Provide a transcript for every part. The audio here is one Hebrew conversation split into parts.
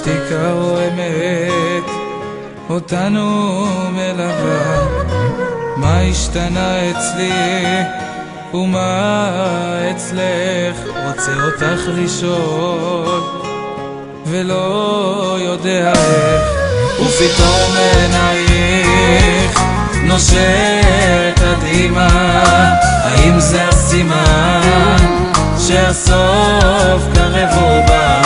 שתיקה רועמת אותנו מלווה. מה השתנה אצלי ומה אצלך? רוצה אותך לשאול ולא יודע איך, ופתאום עינייך נושרת הדמעה. האם זה הסימן שהסוף קרב ובא?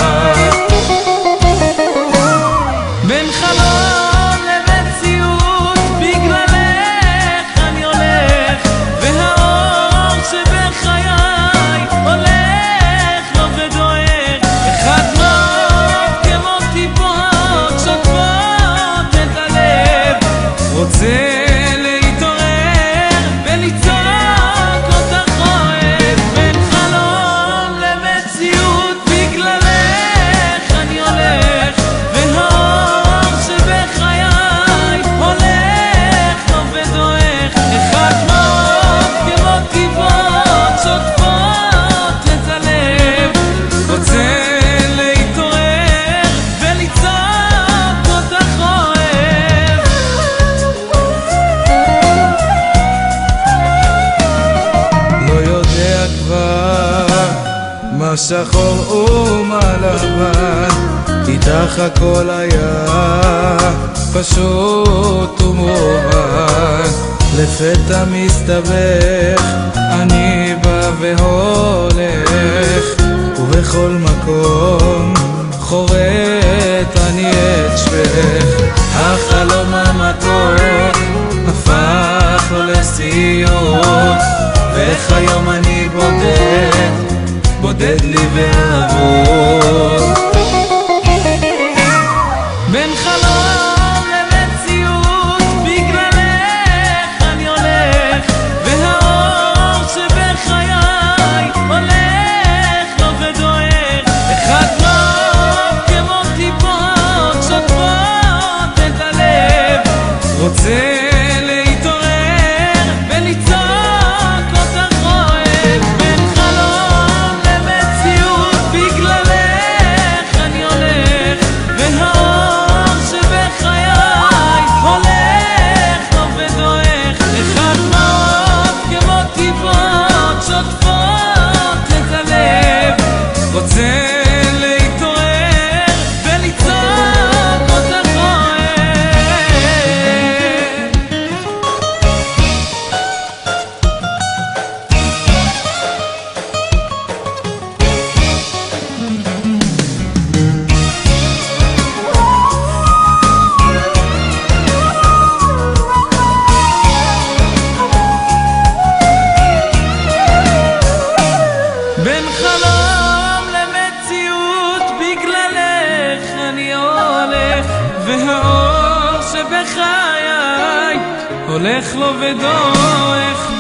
בין חלום למציאות בגללך אני הולך, והאור שבחיי הולך לו ודועך. אחד דמעות כמו טיפות שוטפות את הלב, רוצה להתעורר ולצעוק אותך אוהב. בין חלום למציאות בגללך אני הולך, והאור שבחיי הולך לו ודועך. אחד דמעות כמו טיפות שוטפות את הלב, רוצה להתעורר ולצעוק אותך אוהב. לא יודע כבר מה שחור ומה לבן, איתך הכל היה פשוט ומובן. לפתע מסתבך, אני בא והולך, ובכל מקום חורט אני את שמך. החלום המתוק הפך לו לסיוט, ואיך היום אני בודד לי ואבוד. בין חלום למציאות בגללך אני הולך, והאור שבחיי הולך לו ודועך. אחד דמעות כמו טיפות שוטפות את הלב, רוצה להתעורר ולצעוק אותך אוהב. בין חלום למציאות בגללך אני הולך, והאור שבחיי הולך לו ודועך. אחד דמעות כמו טיפות שוטפות את הלב, רוצה להתעורר ולצעוק אותך אוהב. בין חלום למציאות בגללך אני הולך, והאור שבחיי הולך לו ודועך.